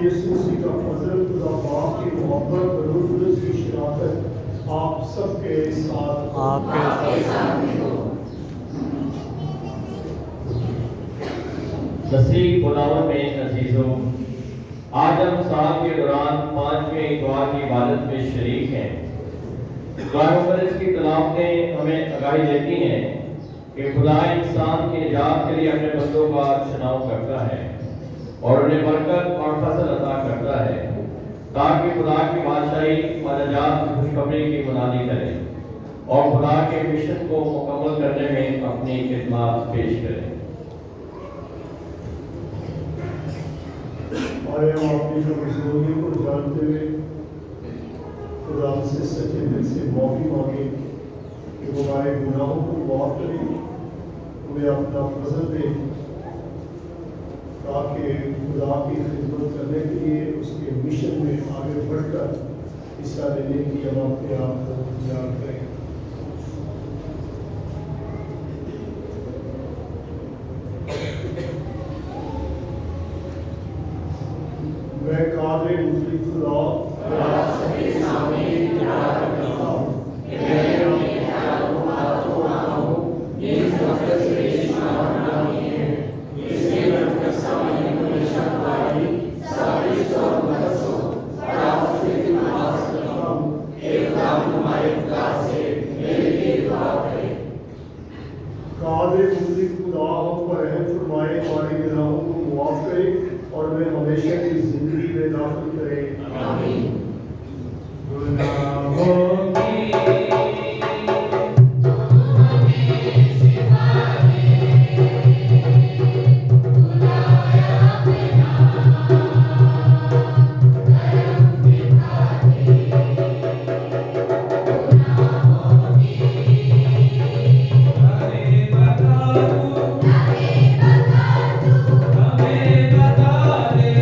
یسوع مسیح کا فضل، خدا باپ کی محبت اور روح القدس کی شراکت آپ سب کے ساتھ مسیح خداوند میں عزیزوں، آج ہم سال کے دوران 5ویں دعا کی عبادت میں شریک ہیں۔ دعا مقدس کی تلاوتیں ہمیں آگاہی دیتی ہیں کہ خدا انسان کی نجات کے لیے اپنے بندوں کا چناؤ کرتا ہے اور انہیں برکت اور فضل عطا کرتا ہے تاکہ خدا کی بادشاہی و نجات کی خوشخبری کی منادی کرے اور خدا کے مشن کو مکمل کرنے میں اپنی خدمات پیش کرے۔ آئے ہم اپنی کمزوریوں کو جانتے ہوئے خدا سے سچے دل سے معافی مانگیں کہ وہ ہمارے گناہوں کو معاف کرے، ہمیں اپنا فضل دے تاکہ خدا کی خدمت کرنے کے لیے اس کے مشن میں آگے بڑھ کر حصہ لینے کی ہم اپنے آپ کو تیار کریں۔ میں قادر مطلق خدا سبھی سامنے ارادہ کرتا ہوں کہ میں اپنے خیالوں باتوں آنکھوں نیز نفرت سے شمار نہیں ہے، اس لیے میں اپنے سامنے ہمیشہ تمہاری سازش اور مدد اور آپ سے نماز کرتا ہوں کہ خدا تمہارے خدا سے میرے لیے دعا کرے۔ قادر مطلق خدا ہم پر رحم فرمائے، ہمارے گناہوں کو معاف کرے اور میں ہمیشہ کی زندگی میں داخل کرے۔ آمین۔ ہمیں بتا دے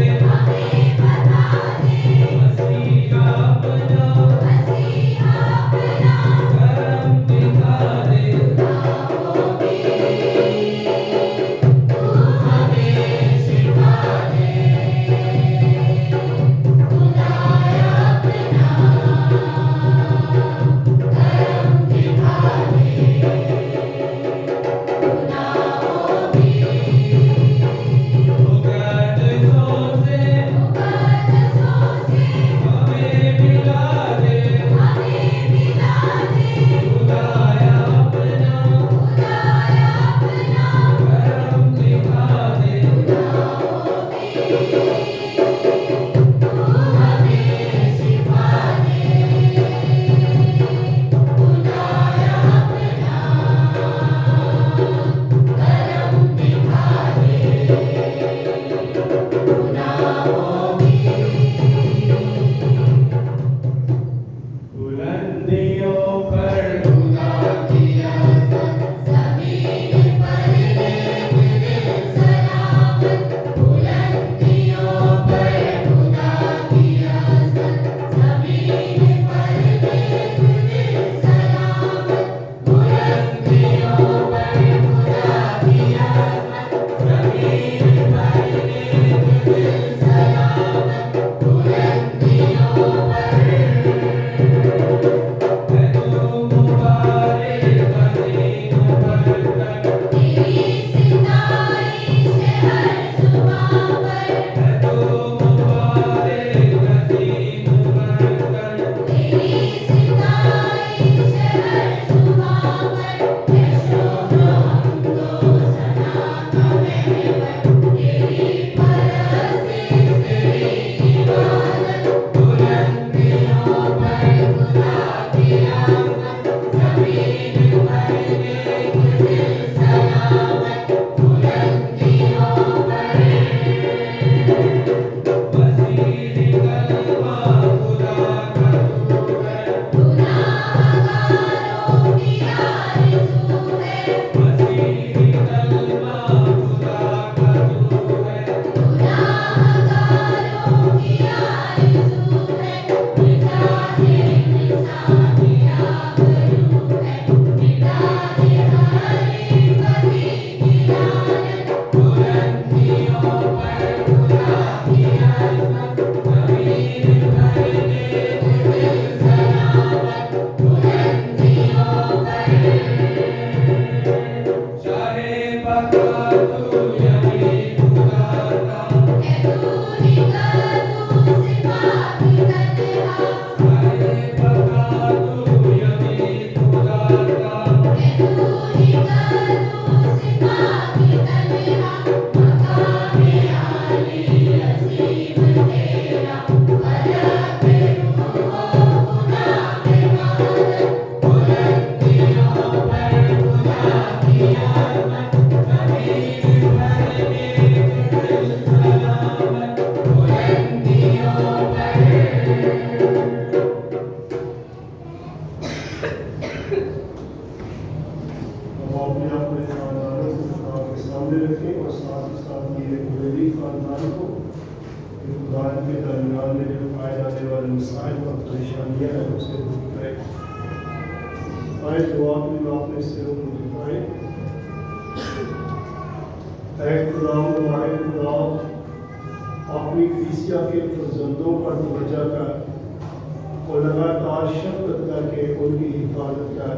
رکھیں اور ساتھ ہی ساتھ یہ میری خاندان کو خدا کے درمیان میں جو پائے جانے والے مسائل اور پریشانیاں ہیں اسے دور کریں. آئے دعا میں اپنے سروں کو جھکائیں. اے خدا ہمارے خدا اپنی کلیسیا کے فرزندوں پر توجہ کر اور لگاتار شفقت کر کے ان کی حفاظت کر.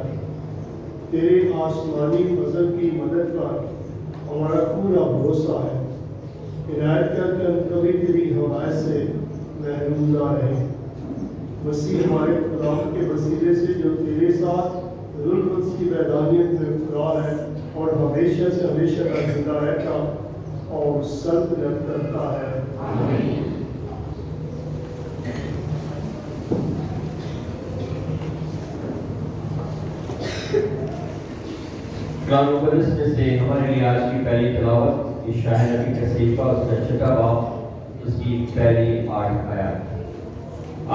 تیرے آسمانی فضل کی مدد پر ہمارا پورا بھروسہ ہے. ہدایت کر کے ہم کبھی تیری حمایت سے محروم نہ رہیں. مسیح ہمارے خدا کے وسیلے سے جو تیرے ساتھ روح القدس کی وحدانیت میں قرار ہے اور ہمیشہ سے ہمیشہ تک زندہ رہتا اور سلطنت کرتا ہے. آمین. کلام مقدس میں سے ہمارے لیے آج کی پہلی تلاوت اشعیاء نبی کا صحیفہ اس کا 6واں باب اس کی پہلی 8 آیات.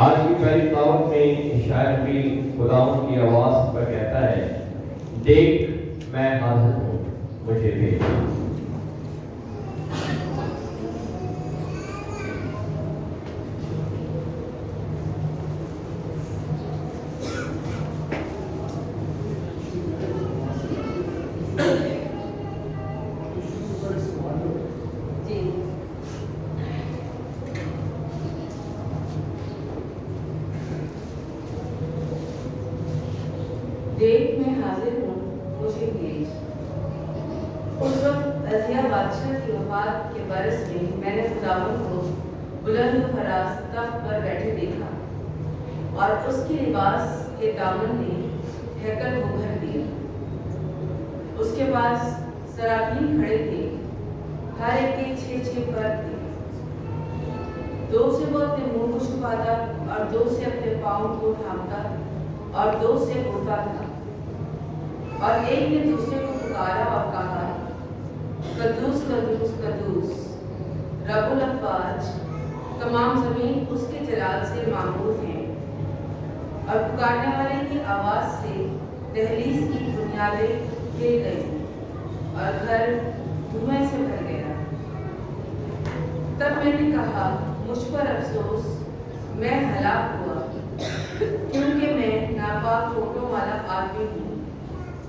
آج کی پہلی تلاوت میں اشعیاء نبی خداوند کی آواز پر کہتا ہے دیکھ میں حاضر ہوں مجھے بھیج. دیکھ میں حاضر ہوں مجھے بھیج. اس وقت عزیہ بادشاہ کی وفات کے برس میں نے خداوند کو بلند و فراز تخت پر بیٹھے دیکھا اور اس کے لباس کے دامن نے ہیکل کو بھر دیا. اس کے پاس سرافین کھڑے تھے, ہر ایک کے 6 پر تھے. 2 سے وہ اپنے منہ کو چھپاتا اور 2 سے اپنے پاؤں کو ڈھانپتا اور 2 سے اڑتا تھا. اور ایک نے دوسرے کو پکارا اور کہا قدوس قدوس قدوس رب الافواج, تمام زمین اس کے جلال سے معمور ہیں. اور پکارنے والے کی آواز سے دہلیز کی بنیادیں ہل گئیں اور گھر دھوئیں سے بھر گیا. تب میں نے کہا مجھ پر افسوس, میں ہلاک ہوا, کیونکہ میں ناپاک ہونٹوں والا آدمی ہوں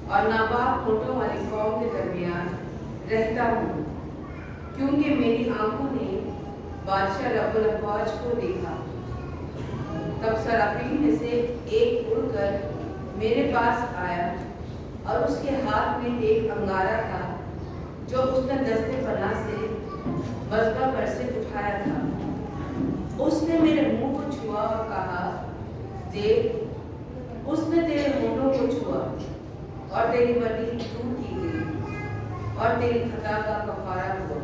اور ناپاک ہونٹوں والی قوم کے درمیان رہتا ہوں. کیونکہ میری آنکھوں نے بادشاہ رب الافواج کو دیکھا. تب سرافین میں سے ایک اڑ کر میرے پاس آیا اور اس کے ہاتھ میں ایک انگارہ تھا جو اس نے دستے پناہ سے مذبح پر سے اٹھایا تھا. اس نے میرے منہ کو چھوا اور کہا دیکھ, اس نے تیرے ہونٹوں کو چھوا اور تیری بلی دور کی گئی اور تیری خطا کا کفارہ ہوا.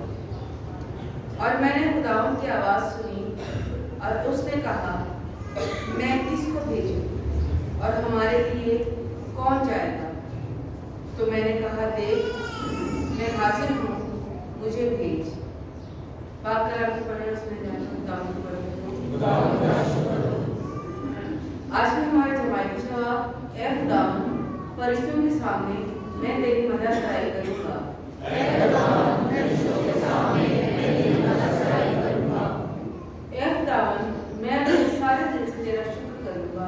اور میں نے خداوند کی آواز سنی اور اس نے کہا میں کس کو بھیجوں اور ہمارے لیے کون جائے گا؟ تو میں نے کہا دیکھ میں حاضر ہوں مجھے بھیج. پاک کلام کو پڑھیں, اس میں جانا خداوند کو پڑھیں. آج میں ہمارے جماعتی جواب اے خداوند فرشتوں کے سامنے میں تیری مدد سرائی کروں گا. اے خداوند میں اپنے سارے دل سے تیرا شکر کروں گا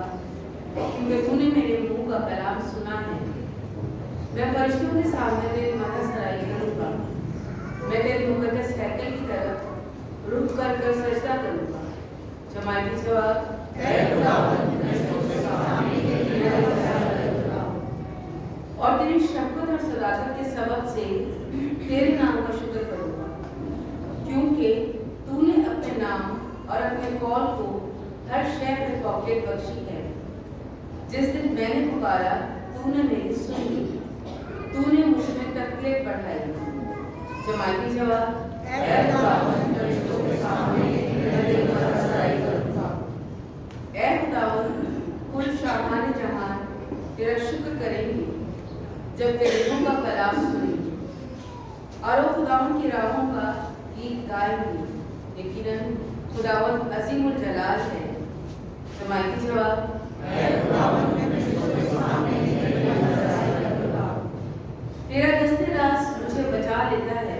کیونکہ تو نے میرے منہ کا کلام سنا ہے. میں فرشتوں کے سامنے تیری مدد سرائی کروں گا. میں تیری مقدس ہیکل کی طرف رخ کر کر سجدہ کروں گا. جماعتی جواب اے خداوند اور تیری شفقت اور صداقت کے سبب سے تیرے نام کا شکر کروں گا, کیونکہ تو نے اپنے نام اور اپنے قول کو ہر شے پہ فوقیت بخشی ہے. جس دن میں نے پکارا تو نے میری سنی, تو نے مجھ میں تقویت بڑھائی. جماعتی جواب اے خداوند کل شاہان جہان تیرا شکر کریں گے جب تیرے منہ کا کلام سنیں گے, اور وہ خداوند کی راہوں کا گیت گائیں گے. یقیناً خداوند عظیم الجلال ہے. جماعتی جواب تیرا دست راست مجھے بچا لیتا ہے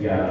11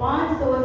500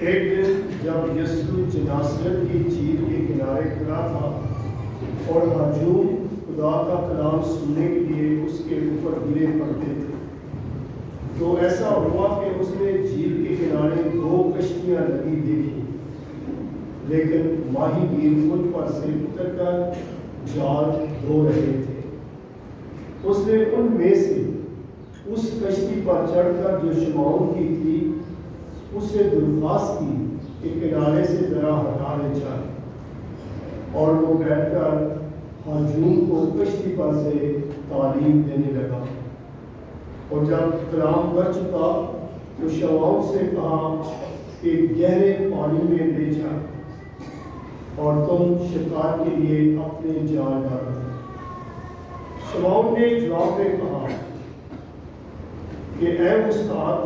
ایک دن جب یسوع جنازت کی جھیل کے کنارے کھڑا تھا اور ہجوم خدا کا کلام سننے کے لیے اس کے اوپر گرے پڑتے تھے، تو ایسا ہوا کہ اس نے جھیل کے کنارے 2 کشتیاں لگی دیکھی، لیکن ماہی گیر ان پر سے اتر کر جال دھو رہے تھے۔ اس نے ان میں سے اس کشتی پر چڑھ کر جو شمعون کی تھی اسے درخواست کی کہ کنارے سے ذرا ہٹا لے جائے، اور وہ بیٹھ کر ہجوم کو کشتی پر سے تعلیم دینے لگا۔ اور جب کلام کر چکا تو شمعون سے کہا کہ گہرے پانی میں لے جا اور تم شکار کے لیے اپنے جال ڈالو۔ شمعون نے جواب میں کہا کہ اے استاد،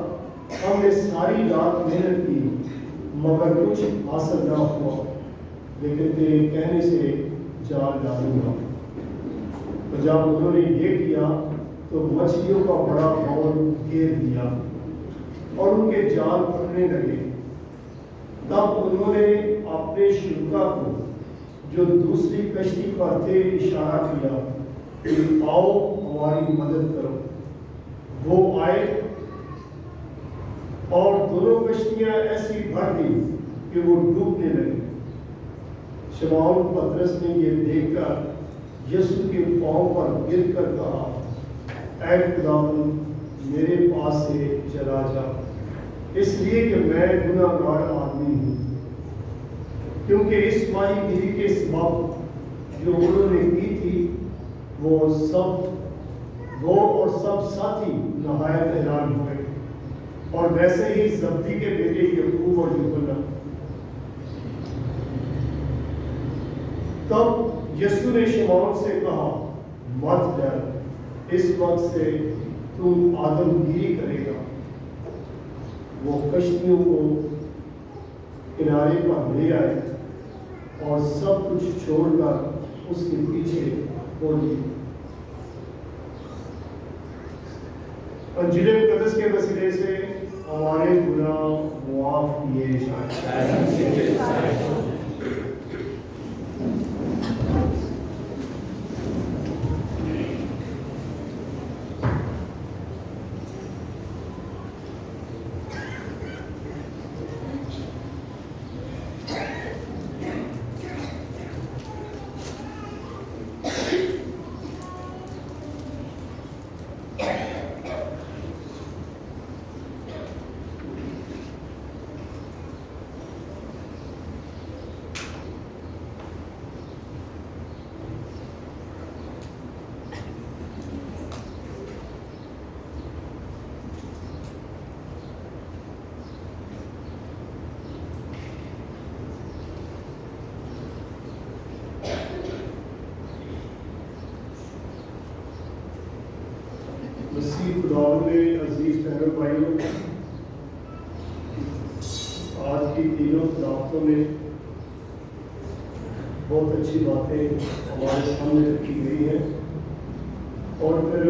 ہم نے ساری رات محنت کی مگر کچھ حاصل نہ ہوا، لیکن تیرے کہنے سے جال ڈالوں گا۔ تو جب انہوں نے یہ کیا تو مچھلیوں کا بڑا بول گھیر دیا اور ان کے جال پھٹنے لگے۔ تب انہوں نے اپنے شرکا کو جو دوسری کشتی پر تھے اشارہ کیا کہ آؤ ہماری مدد کرو۔ وہ آئے اور دونوں کشتیاں ایسی بھر گئی کہ وہ ڈوبنے لگی۔ شمعون پترس نے یہ دیکھ کر یسوع کے پاؤں پر گر کر کہا، اے خداوند، میرے پاس سے چلا جا، اس لیے کہ میں گناہ گار آدمی ہوں۔ کیونکہ اس ماہی گیری کے سبب جو انہوں نے کی تھی وہ اور سب ساتھی نہایت حیران ہوئے، اور ویسے ہی زبدی کے بیٹے یعقوب اور یوحنا۔ تب یسوع نے شمعون سے کہا، مت ڈر، اس وقت سے تم آدم گیری کرے گا۔ وہ کشتیوں کو کنارے پر لے آئے اور سب کچھ چھوڑ کر اس کے پیچھے ہو لیے۔ انجیل مقدس کے وسیلے سے ہمارے گناہ معاف کیے جائیں۔ مسیح خداوند میں عزیز بہنوں بھائیوں، آج کی تینوں خلافتوں میں بہت اچھی باتیں ہمارے سامنے رکھی گئی ہیں، اور پھر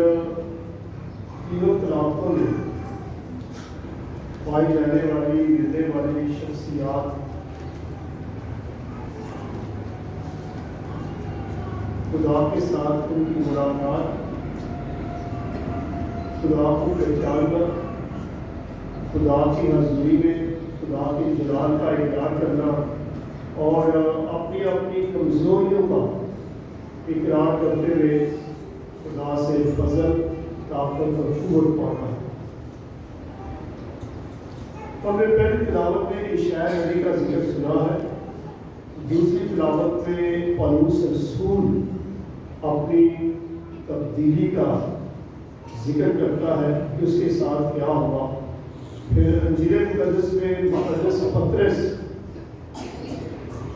تینوں خلافتوں میں پائی جانے والی ملنے والی شخصیات خدا کے ساتھ ان کی ملاقات، خدا کو پہچاننا، خدا کی حضوری میں خدا کے جلال کا اقرار کرنا، اور اپنی اپنی کمزوریوں کا اقرار کرتے ہوئے خدا سے فضل، طاقت اور قوت پانا۔ ہم نے پہلی تلاوت میں اشعیاء نبی کا ذکر سنا ہے، دوسری تلاوت میں پولس رسول اپنی تبدیلی کا ذکر کرتا ہے کہ اس کے ساتھ کیا ہوا۔ پھر انجیل مقدس میں مقدس پطرس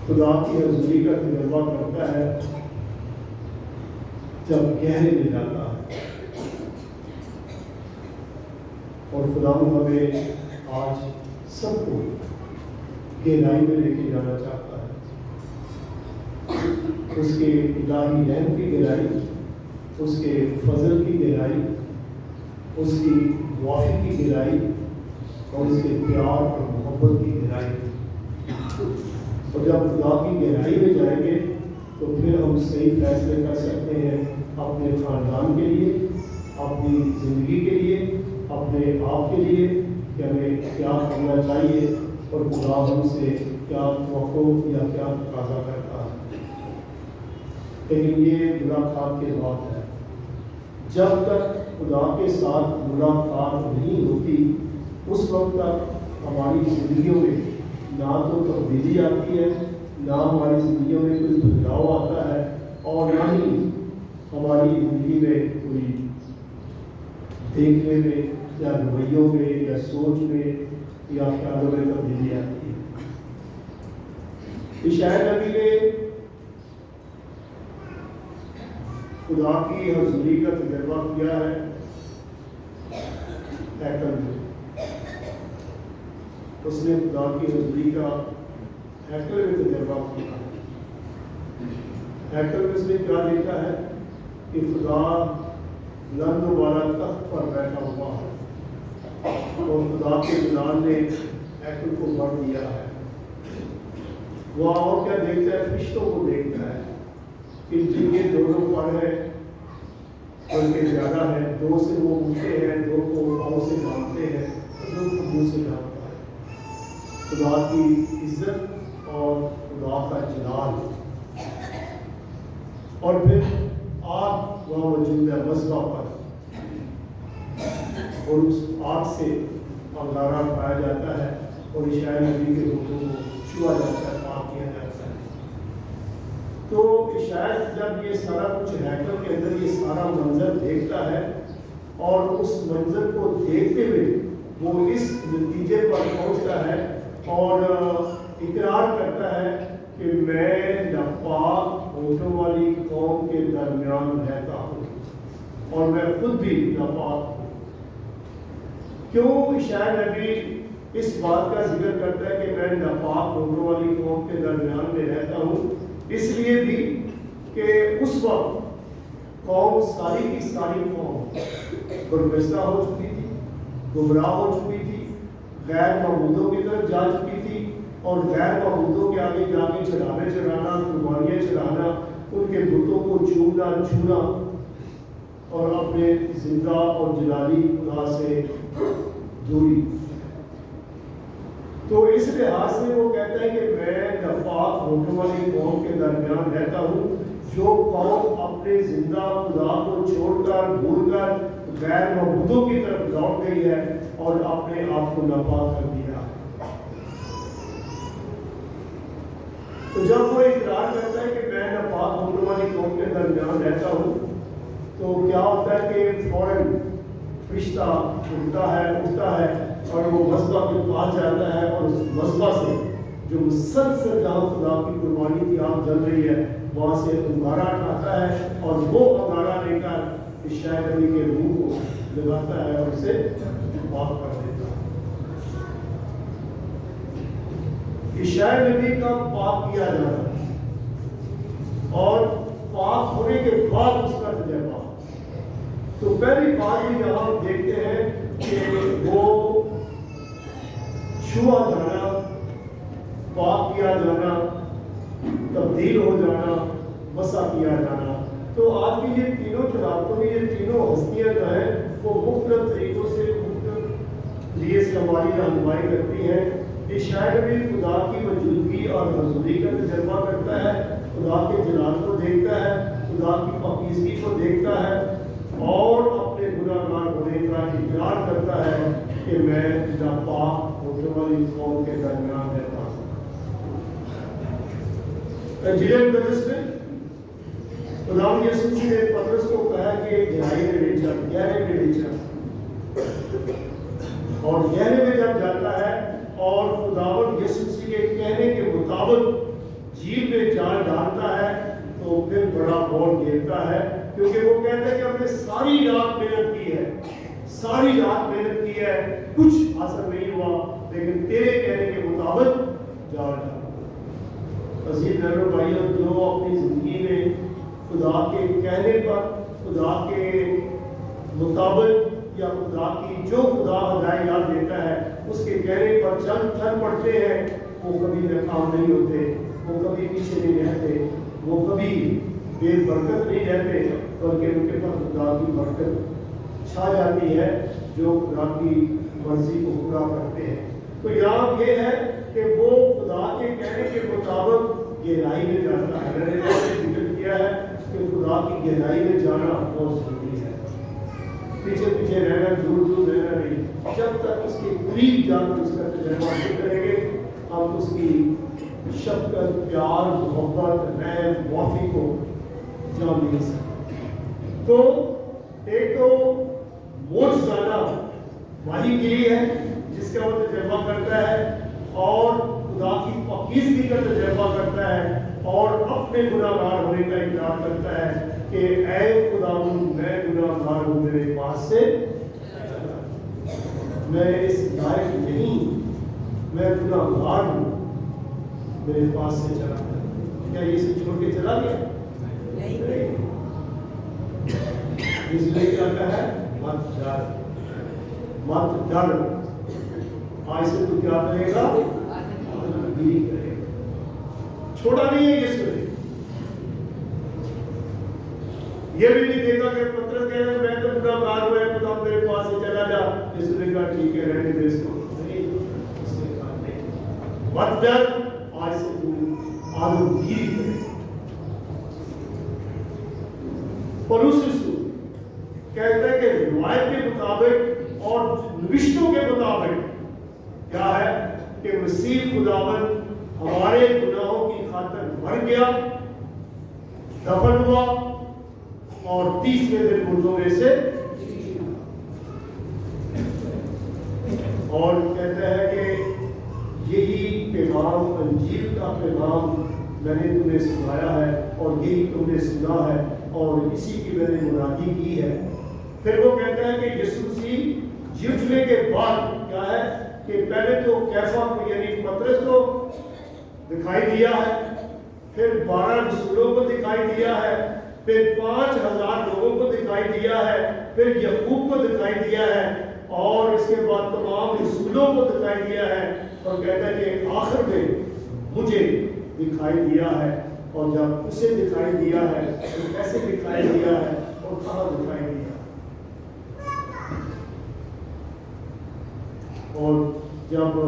خدا کی حضوری کا تجربہ کرتا ہے جب گہرے میں جاتا ہے، اور خدا ہمیں آج سب کو گہرائی میں لے کے جانا چاہتا ہے، اس کے الہی رحم کی گہرائی، اس کے فضل کی گہرائی، اس کی معافی کی گہرائی، اور اس کے پیار اور محبت کی گہرائی، اور جب خدا کی گہرائی میں جائیں گے تو پھر ہم صحیح فیصلے کر سکتے ہیں اپنے خاندان کے لیے، اپنی زندگی کے لیے، اپنے آپ کے لیے کہ ہمیں کیا کرنا چاہیے اور خدا ہم سے کیا توقع یا کیا تقاضا کرتا ہے۔ لیکن یہ ملاقات کے بعد ہے، جب تک خدا کے ساتھ ملاقات نہیں ہوتی اس وقت تک ہماری زندگیوں میں نہ تو تبدیلی آتی ہے، نہ ہماری زندگیوں میں کوئی بدلاؤ آتا ہے، اور نہ ہی ہماری زندگی میں کوئی دیکھنے میں یا رویوں میں یا سوچ میں یا خیالوں میں تبدیلی آتی ہے۔ عیسائی نبی نے خدا کی حضوری کا تجربہ کیا ہے ہیکل میں۔ اس نے خدا کی حضوری کا ہیکل میں تجربہ کیا ہے۔ ہیکل میں اس نے کیا دیکھا ہے کہ خدا بلند والا تخت پر بیٹھا ہوا ہے، اور خدا کے جلال نے ہیکل کو بھر دیا ہے۔ وہ اور کیا دیکھتا ہے؟ فرشتوں کو دیکھتا ہے کہ جن کے دونوں پر ہے بلکہ زیادہ ہے، دو سے وہ اونچے ہیں، دو کو پاؤں سے ڈھانپتے ہیں، دو کو منہ سے ڈھانپتا ہے۔ خدا کی عزت اور خدا کا جلال، اور پھر آگ وہاں موجود ہے مذبح پر، اور اس آگ سے انگارہ پایا جاتا ہے اور عیسائی نبی کے روحوں کو چھوا جاتا ہے، پاک کیا جاتا ہے۔ تو شاید جب یہ سارا کچھ ہیکل کے اندر یہ سارا منظر دیکھتا ہے، اور اس منظر کو دیکھتے ہوئے وہ اس نتیجے پر پہنچتا ہے اور اقرار کرتا ہے کہ میں ناپاک ہونٹوں والی قوم کے درمیان رہتا ہوں، اور میں خود بھی ناپاک ہوں۔ کیوں عیسائی نبی اس بات کا ذکر کرتا ہے کہ میں ناپاک ہونٹوں والی قوم کے درمیان میں رہتا ہوں؟ اس لیے بھی کہ اس وقت قوم ساری کی ساری قوم برگزیدہ ہو چکی تھی، گمراہ ہو چکی تھی، غیر معبودوں کی طرف جا چکی تھی، اور غیر معبودوں کے آگے جا کے چڑھانے چڑھانا، قربانیاں چڑھانا، ان کے بتوں کو چھونا چھونا، اور اپنے زندہ اور جلالی خدا سے دوری۔ تو اس لحاظ سے وہ کہتا ہے کہ میں ناپاک ہونٹوں والی قوم کے درمیان رہتا ہوں، جو قوم اپنے زندہ خدا کو چھوڑ کر بھول کر غیر معبودوں کی طرف لوٹ گئی ہے اور اپنے آپ کو ناپاک کر دیا ہے۔ تو جب وہ اقرار کرتا ہے کہ میں ناپاک ہونٹوں والی قوم کے درمیان رہتا ہوں، تو کیا ہوتا ہے کہ فوراً فرشتہ اٹھتا ہے اور وہ مذبح کے پاس جاتا ہے، اور اس مذبح سے جو مسلسل جہاں خدا کی قربانی کی آگ جل رہی ہے وہاں سے انگارہ اٹھاتا ہے، اور وہ انگارہ لے کر عیسائی نبی کے روح کو لگاتا ہے اور اسے پاک کر دیتا ہے۔ عیسائی نبی کا پاک کیا جانا اور پاک ہونے کے بعد اس کا تجربہ، تو پہلی بات یہاں ہم دیکھتے ہیں کہ وہ چھوا جانا، پاک کیا جانا، تبدیل ہو جانا، مسح کیا جانا۔ تو آج کی یہ تینوں شرارتوں میں یہ تینوں ہستیاں جو ہیں وہ مختلف طریقوں سے مختلف لیے سے ہماری رہنمائی کرتی ہیں۔ عیسائی نبی خدا کی موجودگی اور حضوری کا تجربہ کرتا ہے، خدا کے جلال کو دیکھتا ہے، خدا کی پاکیزگی کو دیکھتا ہے، اور اپنے گناہگار ہونے کا اقرار کرتا ہے کہ میں ناپاک ہونٹوں والی قوم کے درمیان رہتا ہوں۔ انجیل مقدس میں خداوند یسوع مسیح نے پترس کو کہا کہ گہرائی میں لے جا، گہرے میں لے جا، اور گہرے میں جب جاتا ہے اور خداوند یسوع مسیح کے کہنے کے مطابق جھیل میں جال ڈالتا ہے، تو پھر بڑا بول گھیرتا ہے، کیونکہ وہ کہتا ہے کہ ہم نے ساری رات محنت کی ہے، ساری رات محنت کی ہے، کچھ حاصل نہیں ہوا، لیکن تیرے کہنے کے مطابق جال ڈالا۔ عزیز بہنوں اور بھائیوں، جو اپنی زندگی میں خدا کے کہنے پر، خدا کے مطابق، یا خدا کی جو خدا ہدایات دیتا ہے اس کے کہنے پر چل پڑتے ہیں، وہ کبھی ناکام نہیں ہوتے، وہ کبھی پیچھے نہیں رہتے، وہ کبھی بے برکت نہیں رہتے، بلکہ ان کے پاس خدا کی برکت چھا جاتی ہے جو خدا کی مرضی کو پورا کرتے ہیں۔ تو یاد یہ ہے کہ وہ خدا کے کہنے کے مطابق گہرائی میں جاتا ہے۔ میں نے ذکر کیا ہے کہ خدا کی گہرائی میں جانا بہت ضروری ہے، پیچھے پیچھے رہنا، دور دور رہنا نہیں۔ جب تک اس کے قریب جا کر اس کا تجربہ نہیں کریں گے، ہم اس کی شفقت، پیار، محبت، رحم، معافی کو جان نہیں سکتے۔ تو ایک تو معجزانہ ماہی گیری ہے جس کا وہ تجربہ کرتا ہے، اور خدا کی پاکیزگی کا تجربہ کرتا ہے، اور اپنے گناہ گار ہونے کا اقرار کرتا ہے کہ اے خداوند میں گناہ گار ہوں، میرے پاس سے میں اس لائق نہیں، میں گناہ گار ہوں، میرے پاس سے چلا گیا۔ کیا یہ سے چھوڑ کے چلا گیا؟ نہیں۔ اس لیے کیا کہا ہے؟ مت ڈر، مت ڈر۔ آج سے تو کیا کرے گا؟ آدھگیری کرے گا۔ چھوڑا نہیں ہے یسوع نے، یہ بھی نہیں دیکھا کہ پترس کہہ رہا میں تو گناہ گار ہوا ہے، خدا میرے پاس سے چلا جا۔ یسوع نے کہا ٹھیک ہے، رہنے دے اس کو۔ نہیں، اس نے کہا نہیں، مت ڈر، آج سے تو آدھگیری کرے گا۔ پولس رسول کہتا ہے کہ روایت کے مطابق اور نوشتوں کے مطابق کیا ہے کہ مسیح خداوند ہمارے گناہوں کی خاطر مر گیا، دفن ہوا، اور تیسرے دن مردوں میں سے اور کہتا ہے کہ یہی پیغام، انجیل کا پیغام میں نے تمہیں سنایا ہے، اور یہی تم نے سنا ہے، اور اسی کی میں نے منادی کی ہے۔ پھر وہ کہتا ہے کہ یسوع مسیح جی اٹھنے کے بعد کیا ہے کہ پہلے تو کیفا کو یعنی پترس کو دکھائی دیا ہے، پھر 12 رسولوں کو دکھائی دیا ہے، پھر 5000 لوگوں کو دکھائی دیا ہے، پھر یعقوب کو دکھائی دیا ہے، اور اس کے بعد تمام رسولوں کو دکھائی دیا ہے، اور کہتا ہے کہ آخر میں مجھے دکھائی دیا ہے۔ اور جب اسے دکھائی دیا ہے تو کیسے دکھائی دیا ہے اور کہاں دکھائی دیا ہے؟ اور جب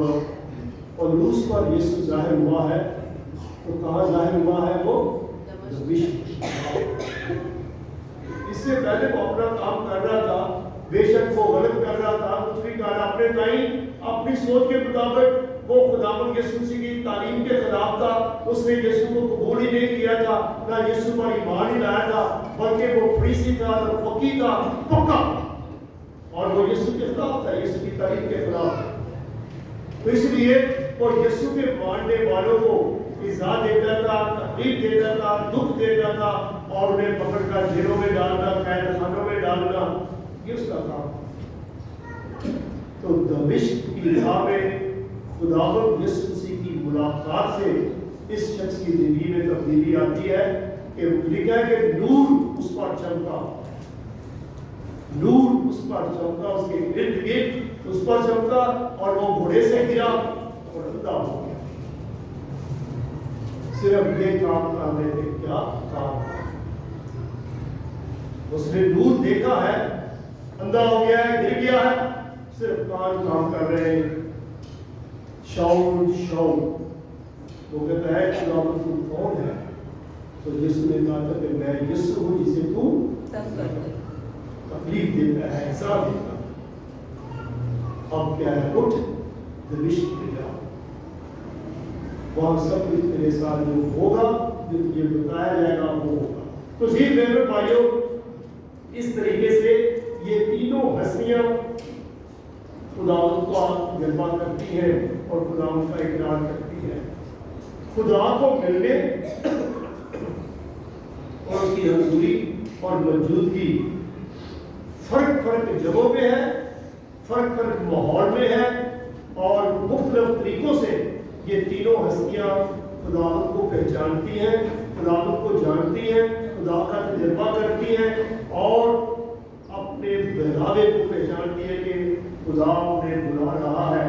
پولس پر یسوع ظاہر ہوا ہے تو کہاں ظاہر ہوا ہے؟ وہ دمشق۔ اس سے پہلے وہ اپنا کام کر رہا تھا، بے شک وہ غلط کر رہا تھا، کچھ بھی کہا اپنے تائیں اپنی سوچ کے مطابق۔ وہ خداوند یسوع مسیح کی تعلیم کے خلاف تھا، اس نے یسوع کو قبول ہی نہیں کیا تھا، نہ یسوع پر ایمان ہی لایا تھا، بلکہ وہ فریسی تھا، فقیہ تھا، پکا، اور وہ یسوع کے خلاف تھا، یسوع کی تعلیم کے خلاف۔ تو اس لیے وہ یسوع کے ماننے والوں کو ایذا دیتا تھا، تکلیف دیتا تھا، دکھ دیتا تھا، اور انہیں پکڑ کر جیلوں میں ڈالنا، قید خانوں میں ڈالنا، یہ اس کا کام۔ تو دمشق کی راہ میں خداوند یسوع مسیح کی ملاقات سے اس شخص کی زندگی میں تبدیلی آتی ہے کہ لکھا ہے کہ نور اس پر چمکا، نور اس پر چمکا، اس کے ارد گرد اس پر چمکا، اور وہ گھوڑے سے گرا اور اندھا ہو گیا۔ صرف یہ کام کرنے تھے، کیا کام؟ اس نے نور دیکھا ہے، اندھا ہو گیا ہے، گر گیا ہے، صرف کام کر رہے ہیں۔ شاؤل شاؤل، وہ کہتا ہے خداوند تو کون ہے؟ تو یسوع نے کہا تھا کہ میں یسوع ہوں جسے تو تکلیف دیتا ہے، حساب دیتا ہے۔ اب کیا ہے؟ اٹھ دمشق میں جا، وہاں سب کچھ تیرے ساتھ جو ہوگا، جو تجھے بتایا جائے گا وہ ہوگا۔ تو عزیز بہنوں بھائیوں، اس طریقے سے یہ تینوں ہستیاں خداوند کا تجربہ کرتی ہے اور خداوند کا اقرار کرتی ہے۔ خدا کو ملنے اور اس کی حضوری اور موجودگی فرق جگہوں پہ ہے، فرق ماحول میں ہے، اور مختلف طریقوں سے یہ تینوں ہستیاں خداوند کو پہچانتی ہیں، خداوند کو جانتی ہیں، خدا کا تجربہ کرتی ہیں، اور اپنے بہلاوے کو پہچانتی ہے کہ خدا انہیں بلا رہا ہے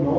9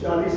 40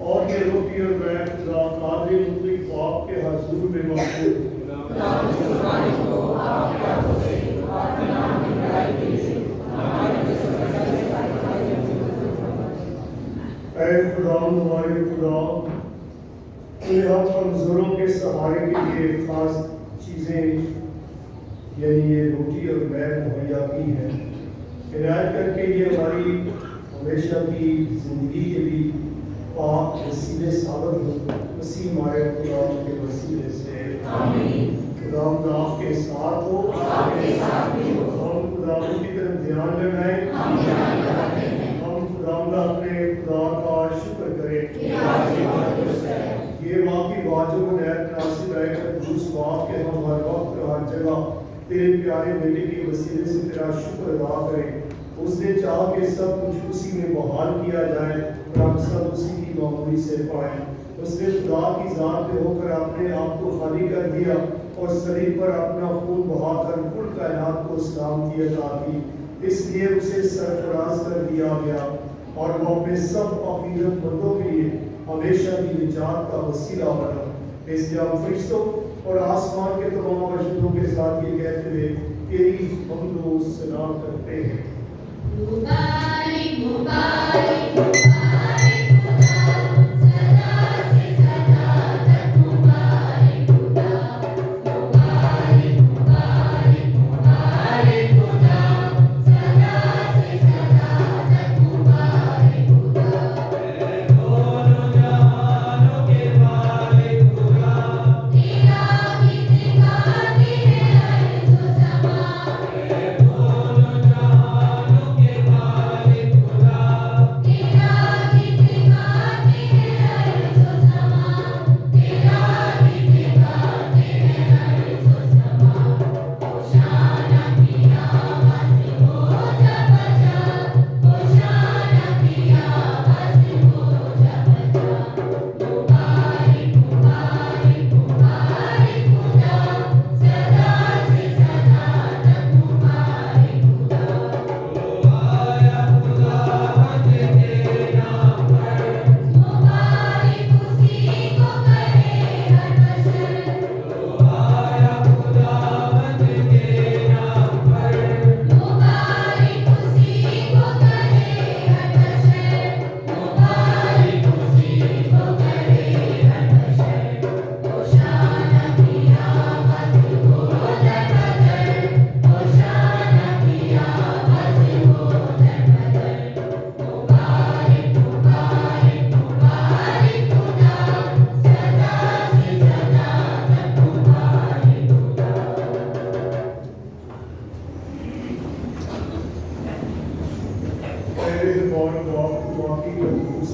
اور یہ روٹی اور میں خدا قادر مطلق باپ کے حضور میں محفوظ اے خدا ہمارے خدا ہم کمزوروں کے سہارے کے لیے خاص چیزیں یعنی یہ روٹی اور میں مہیا کی ہے عنایت کر کے یہ ہماری ہمیشہ کی زندگی کے بھی پاک وسیلے ثابت ہو مسیح ہمارے خدا کے وسیلے سے آمین خدا آپ کے ساتھ ہو ہم خدا کی طرف دھیان لگائیں ہم خدا اپنے خدا کا شکر کریں یہ واقعی واجب و نہایت مناسب ہے کہ اس بات کے ہم ہر وقت ہر جگہ تیرے پیارے بیٹے کے وسیلے سے تیرا شکر ادا کریں اس نے چاہا کہ سب کچھ اسی میں بحال کیا جائے اور ہم سب اسی کی معمولی سے پائیں اس نے خدا کی ذات پہ ہو کر اپنے آپ کو خالی کر دیا اور صلیب پر اپنا خون بہا کر کل کائنات کو اسلام کی عطا کی اس لیے اسے سرفراز کر دیا گیا اور وہ اپنے سب عقیدت مندوں کے لیے ہمیشہ کی نجات کا وسیلہ بنا اس لیے ہم فرشتوں اور آسمان کے تمام بشروں کے ساتھ یہ کہتے ہوئے تیری حمد و ثنا کرتے ہیں مبارک مبارک مبارک خدا سدا سے سدا تک مبارک خدا مبارک مبارک مبارک خدا سدا سے سدا تک مبارک خدا اے دونوں جہانوں کے مالک خدا تیرا بھی دکھاتی ہے عرض و سما اے دونوں جہانوں کے مالک خدا تیرا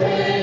Amen.